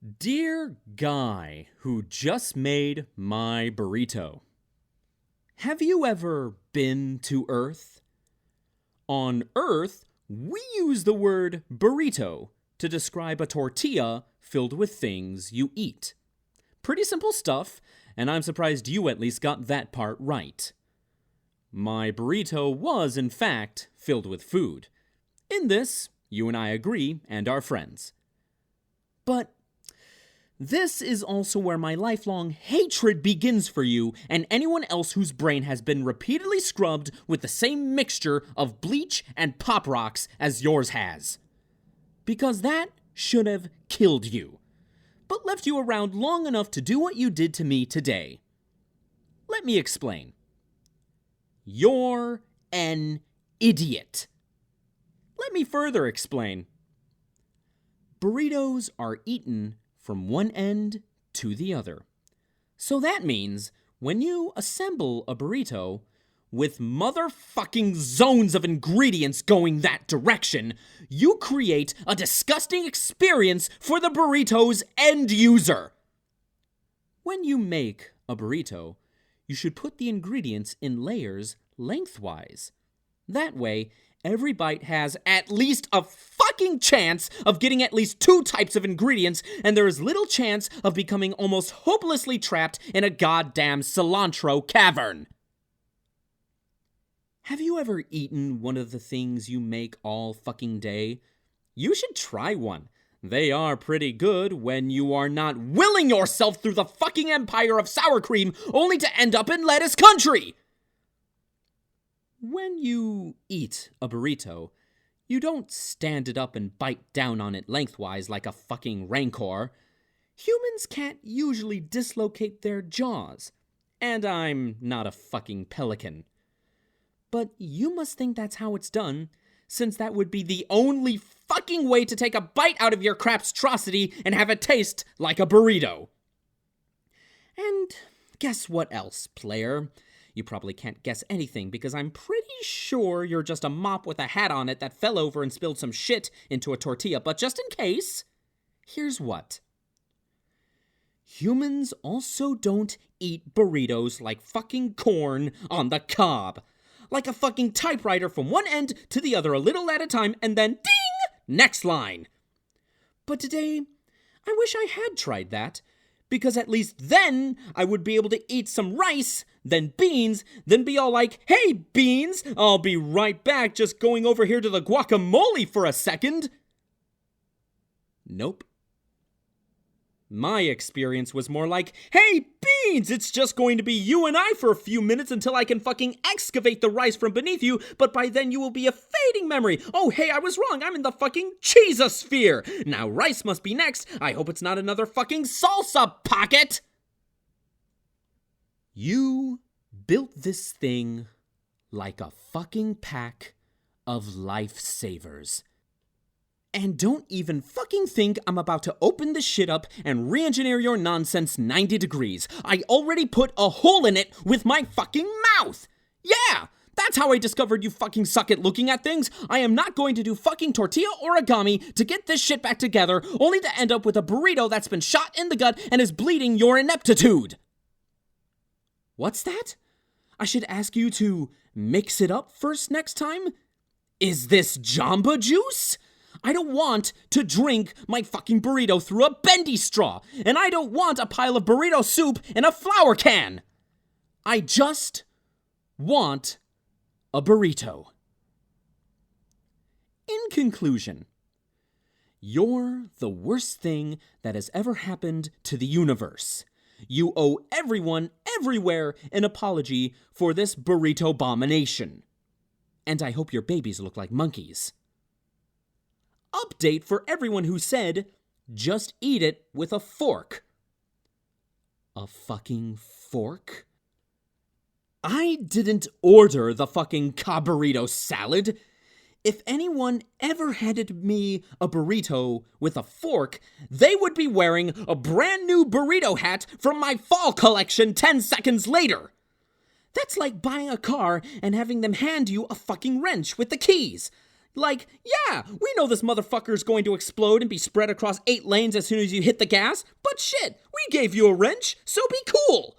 Dear guy who just made my burrito, have you ever been to Earth? On Earth, we use the word burrito to describe a tortilla filled with things you eat. Pretty simple stuff, and I'm surprised you at least got that part right. My burrito was, in fact, filled with food. In this, you and I agree and are friends. But this is also where my lifelong hatred begins for you and anyone else whose brain has been repeatedly scrubbed with the same mixture of bleach and pop rocks as yours has. Because that should have killed you, but left you around long enough to do what you did to me today. Let me explain. You're an idiot. Let me further explain. Burritos are eaten from one end to the other. So that means when you assemble a burrito with motherfucking zones of ingredients going that direction, you create a disgusting experience for the burrito's end user. When you make a burrito, you should put the ingredients in layers lengthwise. That way, every bite has at least a fucking chance of getting at least 2 types of ingredients, and there is little chance of becoming almost hopelessly trapped in a goddamn cilantro cavern. Have you ever eaten one of the things you make all fucking day? You should try one. They are pretty good when you are not willing yourself through the fucking empire of sour cream only to end up in lettuce country. When you eat a burrito, you don't stand it up and bite down on it lengthwise like a fucking rancor. Humans can't usually dislocate their jaws. And I'm not a fucking pelican. But you must think that's how it's done, since that would be the only fucking way to take a bite out of your crapstrosity and have it taste like a burrito. And guess what else, player? You probably can't guess anything because I'm pretty sure you're just a mop with a hat on it that fell over and spilled some shit into a tortilla. But just in case, here's what. Humans also don't eat burritos like fucking corn on the cob. Like a fucking typewriter from one end to the other a little at a time and then ding! Next line. But today, I wish I had tried that. Because at least then I would be able to eat some rice, then beans, then be all like, hey, beans, I'll be right back, just going over here to the guacamole for a second. Nope. My experience was more like, hey, beans, it's just going to be you and I for a few minutes until I can fucking excavate the rice from beneath you, but by then you will be a fading memory. Oh, hey, I was wrong. I'm in the fucking cheesosphere. Now rice must be next. I hope it's not another fucking salsa pocket. You built this thing like a fucking pack of lifesavers. And don't even fucking think I'm about to open this shit up and re-engineer your nonsense 90 degrees. I already put a hole in it with my fucking mouth. Yeah, that's how I discovered you fucking suck at looking at things. I am not going to do fucking tortilla origami to get this shit back together, only to end up with a burrito that's been shot in the gut and is bleeding your ineptitude. What's that? I should ask you to mix it up first next time? Is this Jamba Juice? I don't want to drink my fucking burrito through a bendy straw, and I don't want a pile of burrito soup in a flour can. I just want a burrito. In conclusion, you're the worst thing that has ever happened to the universe. You owe everyone, everywhere, an apology for this burrito abomination. And I hope your babies look like monkeys. Update for everyone who said, just eat it with a fork. A fucking fork? I didn't order the fucking burrito salad. If anyone ever handed me a burrito with a fork, they would be wearing a brand new burrito hat from my fall collection 10 seconds later. That's like buying a car and having them hand you a fucking wrench with the keys. Like, yeah, we know this motherfucker's going to explode and be spread across 8 lanes as soon as you hit the gas, but shit, we gave you a wrench, so be cool.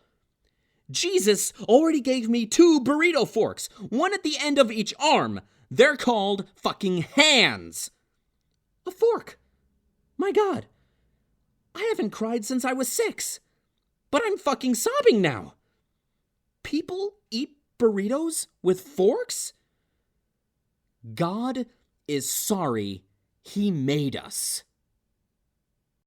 Jesus already gave me 2 burrito forks, one at the end of each arm. They're called fucking hands. A fork. My God. I haven't cried since I was 6. But I'm fucking sobbing now. People eat burritos with forks? God is sorry he made us.